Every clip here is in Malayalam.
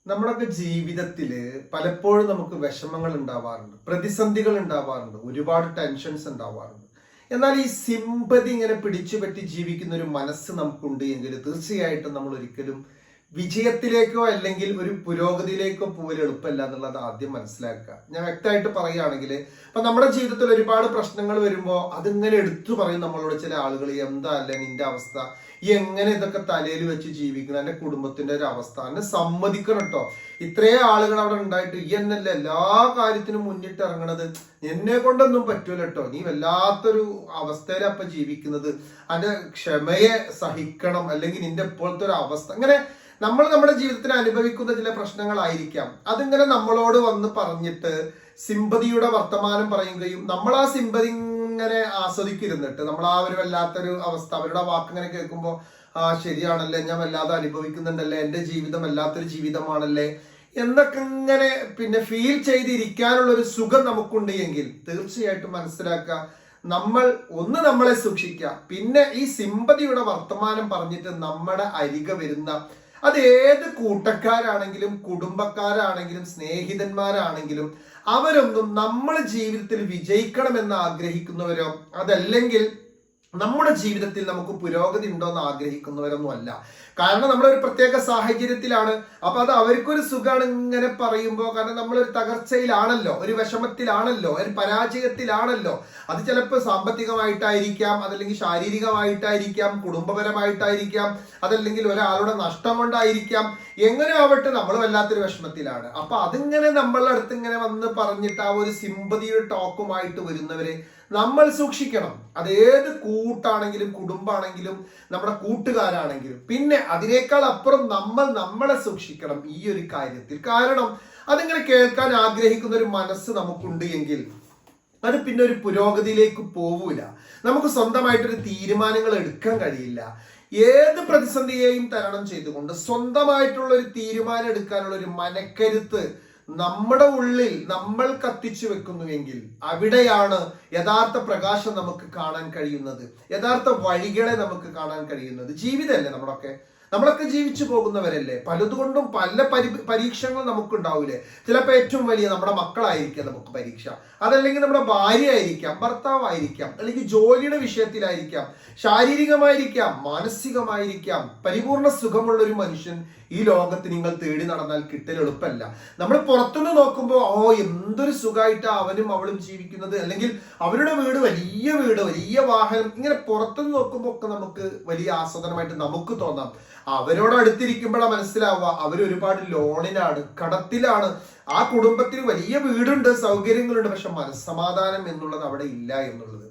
നമ്മുടെയൊക്കെ ജീവിതത്തില് പലപ്പോഴും നമുക്ക് വിഷമങ്ങൾ ഉണ്ടാവാറുണ്ട്, പ്രതിസന്ധികൾ ഉണ്ടാവാറുണ്ട്, ഒരുപാട് ടെൻഷൻസ് ഉണ്ടാവാറുണ്ട്. എന്നാൽ ഈ സിമ്പതി ഇങ്ങനെ പിടിച്ചുപറ്റി ജീവിക്കുന്ന ഒരു മനസ്സ് നമുക്കുണ്ട് എങ്കിൽ തീർച്ചയായിട്ടും നമ്മൾ ഒരിക്കലും വിജയത്തിലേക്കോ അല്ലെങ്കിൽ ഒരു പുരോഗതിയിലേക്കോ പോലും എളുപ്പമല്ല എന്നുള്ളത് ആദ്യം മനസ്സിലാക്കുക. ഞാൻ വ്യക്തമായിട്ട് പറയുകയാണെങ്കിൽ ഇപ്പൊ നമ്മുടെ ജീവിതത്തിൽ ഒരുപാട് പ്രശ്നങ്ങൾ വരുമ്പോൾ അതിങ്ങനെ എടുത്തു പറയും നമ്മളോട് ചില ആളുകൾ, എന്താ അല്ലേ നിന്റെ അവസ്ഥ, ഈ എങ്ങനെ ഇതൊക്കെ തലയിൽ വെച്ച് ജീവിക്കണം, എന്റെ കുടുംബത്തിന്റെ ഒരു അവസ്ഥ എന്നെ സമ്മതിക്കണം കേട്ടോ, ഇത്രയും ആളുകൾ അവിടെ ഉണ്ടായിട്ട് ഈ എന്നല്ല എല്ലാ കാര്യത്തിനും മുന്നിട്ട് ഇറങ്ങണത്, എന്നെ കൊണ്ടൊന്നും പറ്റൂല കേട്ടോ, നീ വല്ലാത്തൊരു അവസ്ഥയിലപ്പ ജീവിക്കുന്നത്, അതിന്റെ ക്ഷമയെ സഹിക്കണം, അല്ലെങ്കിൽ നിന്റെ ഇപ്പോഴത്തെ ഒരു അവസ്ഥ, അങ്ങനെ നമ്മൾ നമ്മുടെ ജീവിതത്തിൽ അനുഭവിക്കുന്ന ചില പ്രശ്നങ്ങളായിരിക്കാം. അതിങ്ങനെ നമ്മളോട് വന്ന് പറഞ്ഞിട്ട് സിമ്പതിയുടെ വർത്തമാനം പറയുകയും നമ്മൾ ആ സിമ്പതി ഇങ്ങനെ ആസ്വദിക്കിരുന്നിട്ട് നമ്മൾ ആ ഒരു വല്ലാത്തൊരു അവസ്ഥ, അവരുടെ വാക്കിങ്ങനെ കേൾക്കുമ്പോൾ ശരിയാണല്ലേ, ഞാൻ വല്ലാതെ അനുഭവിക്കുന്നുണ്ടല്ലേ, എന്റെ ജീവിതം വല്ലാത്തൊരു ജീവിതമാണല്ലേ എന്നൊക്കെ ഇങ്ങനെ പിന്നെ ഫീൽ ചെയ്തിരിക്കാനുള്ള ഒരു സുഖം നമുക്കുണ്ട് എങ്കിൽ തീർച്ചയായിട്ടും മനസ്സിലാക്കുക, നമ്മളെ സൂക്ഷിക്കുക. പിന്നെ ഈ സിമ്പതിയുടെ വർത്തമാനം പറഞ്ഞിട്ട് നമ്മുടെ അരികെ വരുന്ന അത് ഏത് കൂട്ടക്കാരാണെങ്കിലും കുടുംബക്കാരാണെങ്കിലും സ്നേഹിതന്മാരാണെങ്കിലും അവരൊന്നും നമ്മൾ ജീവിതത്തിൽ വിജയിക്കണമെന്ന് ആഗ്രഹിക്കുന്നവരോ അതല്ലെങ്കിൽ നമ്മുടെ ജീവിതത്തിൽ നമുക്ക് പുരോഗതി ഉണ്ടോ എന്ന് ആഗ്രഹിക്കുന്നവരൊന്നും അല്ല. കാരണം നമ്മളൊരു പ്രത്യേക സാഹചര്യത്തിലാണ്. അപ്പൊ അത് അവർക്കൊരു സുഖമാണ് ഇങ്ങനെ പറയുമ്പോൾ, കാരണം നമ്മളൊരു തകർച്ചയിലാണല്ലോ, ഒരു വിഷമത്തിലാണല്ലോ, ഒരു പരാജയത്തിലാണല്ലോ. അത് ചിലപ്പോൾ സാമ്പത്തികമായിട്ടായിരിക്കാം, അതല്ലെങ്കിൽ ശാരീരികമായിട്ടായിരിക്കാം, കുടുംബപരമായിട്ടായിരിക്കാം, അതല്ലെങ്കിൽ ഒരാളുടെ നഷ്ടം കൊണ്ടായിരിക്കാം. എങ്ങനെ ആവട്ടെ നമ്മൾ വല്ലാത്തൊരു വിഷമത്തിലാണ്. അപ്പൊ അതിങ്ങനെ നമ്മളുടെ അടുത്ത് ഇങ്ങനെ വന്ന് പറഞ്ഞിട്ട് ആ ഒരു സിമ്പതിയുടെ ടോക്കുമായിട്ട് വരുന്നവരെ നമ്മൾ സൂക്ഷിക്കണം. അത് ഏത് കൂട്ടാണെങ്കിലും കുടുംബാണെങ്കിലും നമ്മുടെ കൂട്ടുകാരാണെങ്കിലും. പിന്നെ അതിനേക്കാൾ അപ്പുറം നമ്മളെ സൂക്ഷിക്കണം ഈ ഒരു കാര്യത്തിൽ. കാരണം അതിങ്ങനെ കേൾക്കാൻ ആഗ്രഹിക്കുന്ന ഒരു മനസ്സ് നമുക്കുണ്ട് എങ്കിൽ അത് പിന്നെ ഒരു പുരോഗതിയിലേക്ക് പോവൂല. നമുക്ക് സ്വന്തമായിട്ടൊരു തീരുമാനങ്ങൾ എടുക്കാൻ കഴിയില്ല. ഏത് പ്രതിസന്ധിയെയും തരണം ചെയ്തുകൊണ്ട് സ്വന്തമായിട്ടുള്ള ഒരു തീരുമാനം എടുക്കാനുള്ള ഒരു മനക്കരുത്ത് നമ്മുടെ ഉള്ളിൽ നമ്മൾ കത്തിച്ചു വെക്കുന്നുവെങ്കിൽ അവിടെയാണ് യഥാർത്ഥ പ്രകാശം നമുക്ക് കാണാൻ കഴിയുന്നത്, യഥാർത്ഥ വഴികളെ നമുക്ക് കാണാൻ കഴിയുന്നത്. ജീവിതമല്ലേ നമ്മളൊക്കെ ജീവിച്ചു പോകുന്നവരല്ലേ. പലതുകൊണ്ടും പല പരീക്ഷകൾ നമുക്കുണ്ടാവൂലേ. ചിലപ്പോൾ ഏറ്റവും വലിയ നമ്മുടെ മക്കളായിരിക്കാം നമുക്ക് പരീക്ഷ, അതല്ലെങ്കിൽ നമ്മുടെ ഭാര്യ ആയിരിക്കാം, ഭർത്താവായിരിക്കാം, അല്ലെങ്കിൽ ജോലിയുടെ വിഷയത്തിലായിരിക്കാം, ശാരീരികമായിരിക്കാം, മാനസികമായിരിക്കാം. പരിപൂർണ സുഖമുള്ള ഒരു മനുഷ്യൻ ഈ ലോകത്ത് നിങ്ങൾ തേടി നടന്നാൽ കിട്ടൽ എളുപ്പമല്ല. നമ്മൾ പുറത്തുനിന്ന് നോക്കുമ്പോൾ എന്തൊരു സുഖമായിട്ടാ അവനും അവളും ജീവിക്കുന്നത്, അല്ലെങ്കിൽ അവരുടെ വീട് വലിയ വാഹനം, ഇങ്ങനെ പുറത്തുനിന്ന് നോക്കുമ്പോൾ ഒക്കെ നമുക്ക് വലിയ ആസ്വാദനമായിട്ട് നമുക്ക് തോന്നാം. അവരോട് അടുത്തിരിക്കുമ്പോഴാണ് മനസ്സിലാവുക അവരൊരുപാട് ലോണിലാണ്, കടത്തിലാണ്. ആ കുടുംബത്തിന് വലിയ വീടുണ്ട്, സൗകര്യങ്ങളുണ്ട്, പക്ഷെ മനസ്സമാധാനം എന്നുള്ളത് അവിടെ ഇല്ല എന്നുള്ളത്.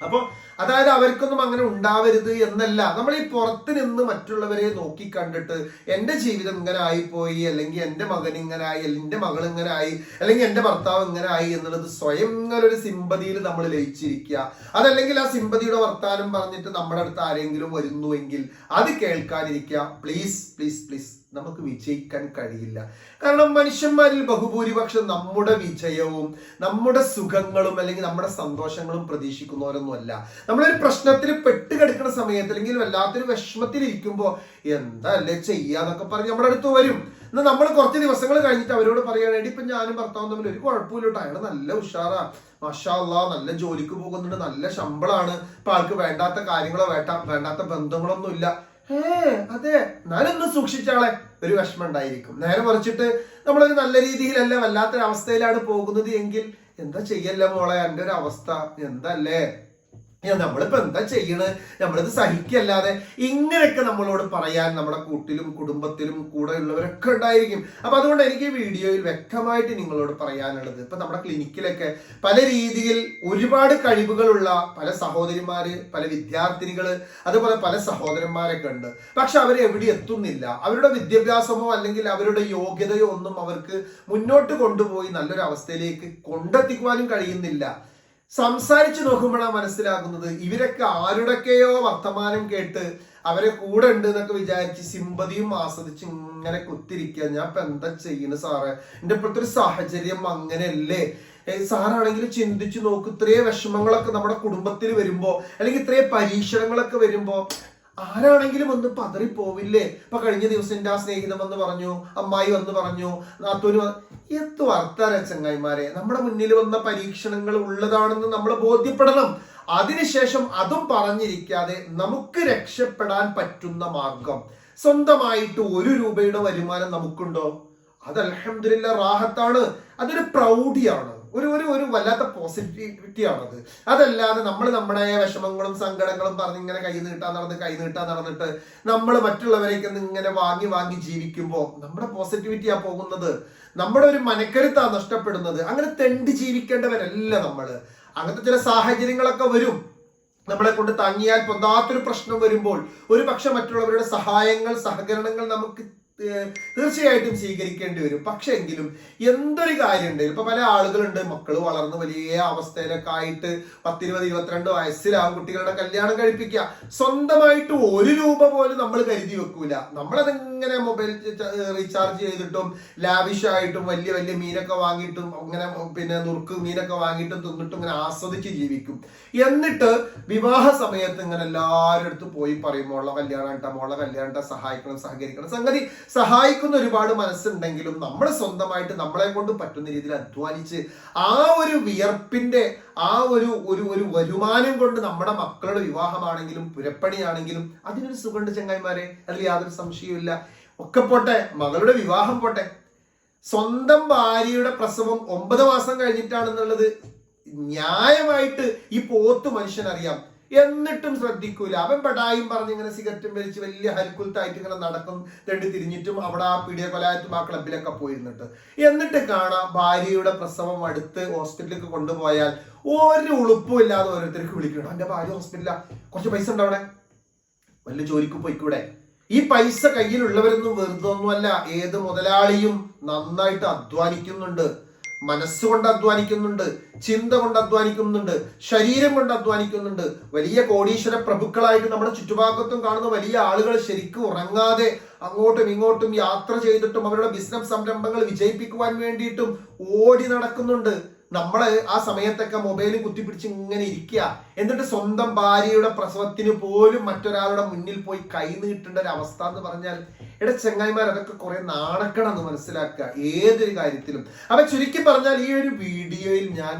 അപ്പൊ അതായത് അവർക്കൊന്നും അങ്ങനെ ഉണ്ടാവരുത് എന്നല്ല. നമ്മൾ ഈ പുറത്ത് നിന്ന് മറ്റുള്ളവരെ നോക്കി കണ്ടിട്ട് എന്റെ ജീവിതം ഇങ്ങനെ ആയിപ്പോയി, അല്ലെങ്കിൽ എന്റെ മകൻ ഇങ്ങനെ ആയി, അല്ലെങ്കിൽ എന്റെ മകൾ ഇങ്ങനെ ആയി, അല്ലെങ്കിൽ എന്റെ ഭർത്താവ് ഇങ്ങനെ ആയി എന്നുള്ളത് സ്വയം ഒരു സിമ്പതിയിൽ നമ്മൾ ലയിച്ചിരിക്കുക. അതല്ലെങ്കിൽ ആ സിമ്പതിയുടെ വർത്താനം പറഞ്ഞിട്ട് നമ്മുടെ അടുത്ത് ആരെങ്കിലും വരുന്നുവെങ്കിൽ അത് കേൾക്കാനിരിക്കുക. പ്ലീസ് പ്ലീസ് പ്ലീസ്, നമുക്ക് വിജയിക്കാൻ കഴിയില്ല. കാരണം മനുഷ്യന്മാരിൽ ബഹുഭൂരിപക്ഷം നമ്മുടെ വിജയവും നമ്മുടെ സുഖങ്ങളും അല്ലെങ്കിൽ നമ്മുടെ സന്തോഷങ്ങളും പ്രതീക്ഷിക്കുന്നവരൊന്നുമല്ല. നമ്മളൊരു പ്രശ്നത്തിൽ പെട്ടുകിടക്കുന്ന സമയത്ത് അല്ലെങ്കിൽ വല്ലാത്തൊരു വിഷമത്തിൽ ഇരിക്കുമ്പോൾ എന്താ അല്ലേ ചെയ്യാന്നൊക്കെ പറഞ്ഞ് നമ്മുടെ അടുത്ത് വരും. എന്നാൽ നമ്മൾ കുറച്ച് ദിവസങ്ങൾ കഴിഞ്ഞിട്ട് അവരോട് പറയുകയാണെങ്കിൽ ഇപ്പൊ ഞാനും ഭർത്താവും തമ്മിൽ ഒരു കുഴപ്പമില്ല കേട്ടോ, അയാൾ നല്ല ഉഷാറാ, മാഷാ അല്ലാ, നല്ല ജോലിക്ക് പോകുന്നുണ്ട്, നല്ല ശമ്പളമാണ്, ഇപ്പൊ ആൾക്ക് വേണ്ടാത്ത കാര്യങ്ങളോ വേണ്ടാത്ത ബന്ധങ്ങളൊന്നും ഇല്ല. അതെ, എന്നാലൊന്ന് സൂക്ഷിച്ചാളെ, ഒരു വിഷമം ഉണ്ടായിരിക്കും. നേരെ മറിച്ചിട്ട് നമ്മളൊരു നല്ല രീതിയിലല്ല വല്ലാത്തൊരവസ്ഥയിലാണ് പോകുന്നത് എങ്കിൽ എന്താ ചെയ്യല്ല മോളെ, എൻ്റെ ഒരു അവസ്ഥ എന്തല്ലേ, നമ്മളിപ്പോ എന്താ ചെയ്യണത്, നമ്മളിത് സഹിക്കല്ലാതെ, ഇങ്ങനെയൊക്കെ നമ്മളോട് പറയാൻ നമ്മുടെ കൂട്ടിലും കുടുംബത്തിലും കൂടെ ഉള്ളവരൊക്കെ ഉണ്ടായിരിക്കും. അപ്പൊ അതുകൊണ്ട് എനിക്ക് ഈ വീഡിയോയിൽ വ്യക്തമായിട്ട് നിങ്ങളോട് പറയാനുള്ളത്, ഇപ്പൊ നമ്മുടെ ക്ലിനിക്കിലൊക്കെ പല രീതിയിൽ ഒരുപാട് കഴിവുകളുള്ള പല സഹോദരിമാര്, പല വിദ്യാർത്ഥിനികള്, അതുപോലെ പല സഹോദരന്മാരൊക്കെ ഉണ്ട്. പക്ഷെ അവരെ എവിടെ എത്തുന്നില്ല. അവരുടെ വിദ്യാഭ്യാസമോ അല്ലെങ്കിൽ അവരുടെ യോഗ്യതയോ ഒന്നും അവർക്ക് മുന്നോട്ട് കൊണ്ടുപോയി നല്ലൊരു അവസ്ഥയിലേക്ക് കൊണ്ടെത്തിക്കുവാനും കഴിയുന്നില്ല. സംസാരിച്ചു നോക്കുമ്പോഴാണ് മനസ്സിലാകുന്നത് ഇവരൊക്കെ ആരുടെയൊക്കെയോ വർത്തമാനം കേട്ട് അവരെ കൂടെ ഉണ്ട് എന്നൊക്കെ വിചാരിച്ച് സിമ്പതിയും ആസ്വദിച്ച് ഇങ്ങനെ കുത്തിരിക്കുക. ഞാൻ ഇപ്പൊ എന്താ ചെയ്യുന്നത് സാറേ, എന്റെ ഇപ്പോഴത്തെ ഒരു സാഹചര്യം അങ്ങനെയല്ലേ, സാറാണെങ്കിൽ ചിന്തിച്ചു നോക്ക്, ഇത്രയും വിഷമങ്ങളൊക്കെ നമ്മുടെ കുടുംബത്തിൽ വരുമ്പോ അല്ലെങ്കിൽ ഇത്രയും പരീക്ഷണങ്ങളൊക്കെ വരുമ്പോ ആരാണെങ്കിലും ഒന്ന് പതറിപ്പോവില്ലേ? ഇപ്പൊ കഴിഞ്ഞ ദിവസം എന്റെ ആ സ്നേഹിതം വന്ന് പറഞ്ഞു, അമ്മായി വന്ന് പറഞ്ഞു, നാത്തൂര് എത്തു വർത്താന ചങ്ങായിമാരെ. നമ്മുടെ മുന്നിൽ വന്ന പരീക്ഷണങ്ങൾ ഉള്ളതാണെന്ന് നമ്മൾ ബോധ്യപ്പെടണം. അതിനുശേഷം അതും പറഞ്ഞിരിക്കാതെ നമുക്ക് രക്ഷപ്പെടാൻ പറ്റുന്ന മാർഗം, സ്വന്തമായിട്ട് 1 രൂപയുടെ വരുമാനം നമുക്കുണ്ടോ? അത് അൽഹംദുലില്ലാ റാഹത്താണ്. അതൊരു പ്രൗഢിയാണ്, ഒരു വല്ലാത്ത പോസിറ്റിവിറ്റി ആണത്. അതല്ലാതെ നമ്മൾ നമ്മുടെ വിഷമങ്ങളും സങ്കടങ്ങളും പറഞ്ഞ് ഇങ്ങനെ കൈ നീട്ടാൻ നടന്നിട്ട് നമ്മൾ മറ്റുള്ളവരേക്ക് ഇങ്ങനെ വാങ്ങി ജീവിക്കുമ്പോൾ നമ്മുടെ പോസിറ്റിവിറ്റിയാ പോകുന്നത്, നമ്മുടെ ഒരു മനക്കരുത്താ നഷ്ടപ്പെടുന്നത്. അങ്ങനെ തെണ്ടി ജീവിക്കേണ്ടവരല്ല നമ്മള്. അങ്ങനത്തെ ചില സാഹചര്യങ്ങളൊക്കെ വരും. നമ്മളെ കൊണ്ട് താങ്ങിയാൽ പൊന്താത്തൊരു പ്രശ്നം വരുമ്പോൾ ഒരു പക്ഷെ മറ്റുള്ളവരുടെ സഹായങ്ങൾ, സഹകരണങ്ങൾ നമുക്ക് തീർച്ചയായിട്ടും സ്വീകരിക്കേണ്ടി വരും. പക്ഷെ എങ്കിലും എന്തൊരു കാര്യമുണ്ട്, ഇപ്പൊ പല ആളുകളുണ്ട് മക്കള് വളർന്ന് വലിയ അവസ്ഥയിലൊക്കെ ആയിട്ട് 10, 20, 22 വയസ്സിലാവും കുട്ടികളുടെ കല്യാണം കഴിപ്പിക്കുക. സ്വന്തമായിട്ട് 1 രൂപ പോലും നമ്മൾ കരുതി വെക്കൂല. നമ്മളതെങ്ങനെ മൊബൈൽ റീചാർജ് ചെയ്തിട്ടും ലാവിഷായിട്ടും വലിയ വലിയ മീനൊക്കെ വാങ്ങിയിട്ടും അങ്ങനെ പിന്നെ നുറുക്ക് മീനൊക്കെ വാങ്ങിയിട്ടും തിന്നിട്ടും ഇങ്ങനെ ആസ്വദിച്ച് ജീവിക്കും. എന്നിട്ട് വിവാഹ സമയത്ത് ഇങ്ങനെ എല്ലാവരുടെ അടുത്ത് പോയി പറയും, മോളെ കല്യാണം സഹായിക്കണം, സഹകരിക്കണം. സംഗതി സഹായിക്കുന്ന ഒരുപാട് മനസ്സുണ്ടെങ്കിലും നമ്മൾ സ്വന്തമായിട്ട് നമ്മളെ കൊണ്ട് പറ്റുന്ന രീതിയിൽ അധ്വാനിച്ച് ആ ഒരു വിയർപ്പിന്റെ ആ ഒരു വരുമാനം കൊണ്ട് നമ്മുടെ മക്കളുടെ വിവാഹമാണെങ്കിലും പുരപ്പണിയാണെങ്കിലും അതിനൊരു സുഖമുണ്ട് ചങ്ങായിമാരെ, അതിൽ യാതൊരു സംശയവുമില്ല. ഒക്കെ പോട്ടെ, മകളുടെ വിവാഹം പോട്ടെ, സ്വന്തം ഭാര്യയുടെ പ്രസവം 9 മാസം കഴിഞ്ഞിട്ടാണെന്നുള്ളത് ന്യായമായിട്ട് ഈ പോത്ത് മനുഷ്യനറിയാം. എന്നിട്ടും ശ്രദ്ധിക്കൂല. അവൻ പെടായും പറഞ്ഞ് ഇങ്ങനെ സിഗരറ്റും വലിച്ച് വലിയ ഹൽക്കുലത്തായിട്ട് ഇങ്ങനെ നടക്കും, തിരിഞ്ഞിട്ടും അവിടെ ആ പീഡിയ കൊലായത്തും ആ ക്ലബിലൊക്കെ പോയിരുന്നിട്ട്. എന്നിട്ട് കാണാം ഭാര്യയുടെ പ്രസവം അടുത്ത് ഹോസ്പിറ്റലിലേക്ക് കൊണ്ടുപോയാൽ ഒരു ഉളുപ്പും ഇല്ലാതെ ഓരോരുത്തർക്ക് വിളിക്കണം, എന്റെ ഭാര്യ ഹോസ്പിറ്റലാ, കുറച്ച് പൈസ ഉണ്ട് അവിടെ, വല്ല ജോലിക്ക് പോയിക്കൂടെ? ഈ പൈസ കയ്യിലുള്ളവരൊന്നും വെറുതെ ഒന്നുമല്ല. ഏത് മുതലാളിയും നന്നായിട്ട് അധ്വാനിക്കുന്നുണ്ട്, മനസ്സുകൊണ്ട് അധ്വാനിക്കുന്നുണ്ട്, ചിന്ത കൊണ്ട് അധ്വാനിക്കുന്നുണ്ട്, ശരീരം കൊണ്ട് അധ്വാനിക്കുന്നുണ്ട്. വലിയ കോടീശ്വര പ്രഭുക്കളായിട്ട് നമ്മുടെ ചുറ്റുഭാഗത്തും കാണുന്ന വലിയ ആളുകൾ ശരിക്കും ഉറങ്ങാതെ അങ്ങോട്ടും ഇങ്ങോട്ടും യാത്ര ചെയ്തിട്ടും അവരുടെ ബിസിനസ് സംരംഭങ്ങൾ വിജയിപ്പിക്കുവാൻ വേണ്ടിയിട്ടും ഓടി നടക്കുന്നുണ്ട്. നമ്മള് ആ സമയത്തൊക്കെ മൊബൈലിൽ കുത്തിപ്പിടിച്ച് ഇങ്ങനെ ഇരിക്കുക. എന്നിട്ട് സ്വന്തം ഭാര്യയുടെ പ്രസവത്തിന് പോലും മറ്റൊരാളുടെ മുന്നിൽ പോയി കൈ നീട്ടേണ്ട ഒരു അവസ്ഥ എന്ന് പറഞ്ഞാൽ, ചെങ്ങായിമാർ അതൊക്കെ കുറെ നാണക്കണം എന്ന് മനസ്സിലാക്കുക ഏതൊരു കാര്യത്തിലും. അപ്പൊ ചുരുക്കി പറഞ്ഞാൽ ഈ ഒരു വീഡിയോയിൽ ഞാൻ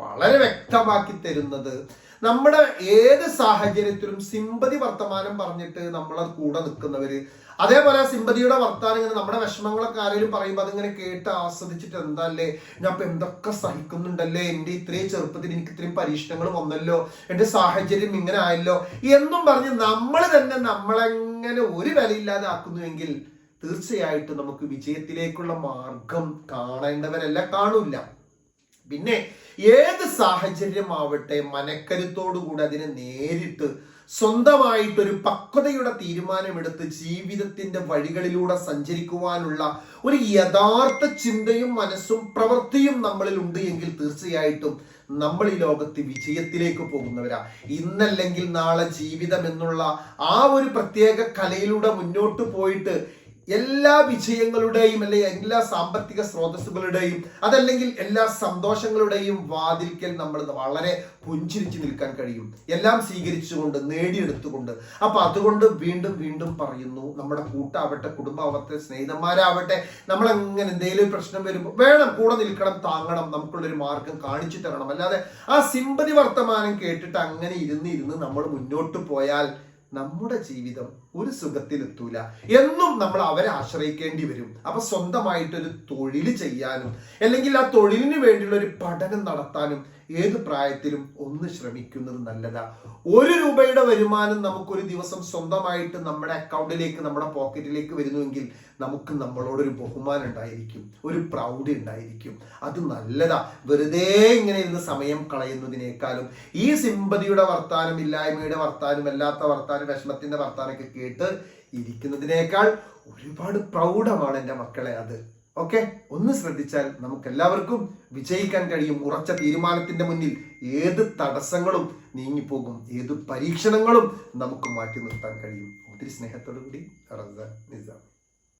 വളരെ വ്യക്തമാക്കി തരുന്നത്, നമ്മുടെ ഏത് സാഹചര്യത്തിലും സിമ്പതി വർത്തമാനം പറഞ്ഞിട്ട് നമ്മളെ കൂടെ നിൽക്കുന്നവര്, അതേപോലെ സിമ്പതിയുടെ വർത്താനം ഇങ്ങനെ നമ്മുടെ വിഷമങ്ങളൊക്കെ ആരെങ്കിലും പറയുമ്പോൾ അതിങ്ങനെ കേട്ട് ആസ്വദിച്ചിട്ട് എന്താല്ലേ ഞാൻ ഇപ്പൊ എന്തൊക്കെ സഹിക്കുന്നുണ്ടല്ലേ, എന്റെ ഇത്രയും ചെറുപ്പത്തിൽ എനിക്ക് ഇത്രയും പരീക്ഷണങ്ങൾ വന്നല്ലോ, എന്റെ സാഹചര്യം ഇങ്ങനെ ആയല്ലോ എന്നും പറഞ്ഞ് നമ്മൾ തന്നെ നമ്മളെങ്ങനെ ഒരു വിലയില്ലാതെ ആക്കുന്നുവെങ്കിൽ തീർച്ചയായിട്ടും നമുക്ക് വിജയത്തിലേക്കുള്ള മാർഗം കാണേണ്ടവരല്ല, കാണൂല. പിന്നെ ഏത് സാഹചര്യമാവട്ടെ മനക്കരുത്തോടുകൂടി അതിനെ നേരിട്ട് സ്വന്തമായിട്ടൊരു പക്വതയുടെ തീരുമാനമെടുത്ത് ജീവിതത്തിന്റെ വഴികളിലൂടെ സഞ്ചരിക്കുവാനുള്ള ഒരു യഥാർത്ഥ ചിന്തയും മനസ്സും പ്രവൃത്തിയും നമ്മളിൽ ഉണ്ട് എങ്കിൽ തീർച്ചയായിട്ടും നമ്മൾ ഈ ലോകത്ത് വിജയത്തിലേക്ക് പോകുന്നവരാ. ഇന്നല്ലെങ്കിൽ നാളെ ജീവിതം എന്നുള്ള ആ ഒരു പ്രത്യേക കലയിലൂടെ മുന്നോട്ട് പോയിട്ട് എല്ലാ വിജയങ്ങളുടെയും അല്ലെങ്കിൽ എല്ലാ സാമ്പത്തിക സ്രോതസ്സുകളുടെയും അതല്ലെങ്കിൽ എല്ലാ സന്തോഷങ്ങളുടെയും വാതിൽക്കൽ നമ്മൾ വളരെ പുഞ്ചിരിച്ചു നിൽക്കാൻ കഴിയും, എല്ലാം സ്വീകരിച്ചുകൊണ്ട് നേടിയെടുത്തുകൊണ്ട്. അപ്പൊ അതുകൊണ്ട് വീണ്ടും വീണ്ടും പറയുന്നു, നമ്മുടെ കൂട്ടാവട്ടെ, കുടുംബാവട്ടെ, സ്നേഹിതന്മാരാവട്ടെ, നമ്മളെങ്ങനെ എന്തെങ്കിലും പ്രശ്നം വരുമ്പോൾ വേണം കൂടെ നിൽക്കണം, താങ്ങണം, നമുക്കുള്ളൊരു മാർഗം കാണിച്ചു തരണം. അല്ലാതെ ആ സിമ്പതി വർത്തമാനം കേട്ടിട്ട് അങ്ങനെ ഇരുന്ന് നമ്മൾ മുന്നോട്ട് പോയാൽ നമ്മുടെ ജീവിതം ഒരു സുഖത്തിലെത്തൂല. എന്നും നമ്മൾ അവരെ ആശ്രയിക്കേണ്ടി വരും. അപ്പൊ സ്വന്തമായിട്ടൊരു തൊഴിൽ ചെയ്യാനും അല്ലെങ്കിൽ ആ തൊഴിലിന് വേണ്ടിയുള്ള ഒരു പഠനം നടത്താനും ഏത് പ്രായത്തിലും ഒന്ന് ശ്രമിക്കുന്നത് നല്ലതാ. 1 രൂപയുടെ വരുമാനം നമുക്കൊരു ദിവസം സ്വന്തമായിട്ട് നമ്മുടെ അക്കൗണ്ടിലേക്ക്, നമ്മുടെ പോക്കറ്റിലേക്ക് വരുന്നുവെങ്കിൽ നമുക്ക് നമ്മളോടൊരു ബഹുമാനം ഉണ്ടായിരിക്കും, ഒരു പ്രൗഢി ഉണ്ടായിരിക്കും. അത് നല്ലതാ. വെറുതെ ഇങ്ങനെ ഇരുന്ന് സമയം കളയുന്നതിനേക്കാളും ഈ സിമ്പതിയുടെ വർത്താനം, ഇല്ലായ്മയുടെ വർത്താനം, അല്ലാത്ത വർത്താനം, വിഷമത്തിന്റെ വർത്താനൊക്കെ കേട്ട് ഇരിക്കുന്നതിനേക്കാൾ ഒരുപാട് പ്രൗഢമാണ് എൻ്റെ മക്കളെ അത്. ഓക്കെ, ഒന്ന് ശ്രദ്ധിച്ചാൽ നമുക്ക് എല്ലാവർക്കും വിജയിക്കാൻ കഴിയും. ഉറച്ച തീരുമാനത്തിന്റെ മുന്നിൽ ഏത് തടസ്സങ്ങളും നീങ്ങിപ്പോകും, ഏത് പരീക്ഷണങ്ങളും നമുക്ക് മാറ്റി നിർത്താൻ കഴിയും. ഒത്തിരി സ്നേഹത്തോടു കൂടി റംസാൻ നിസാം.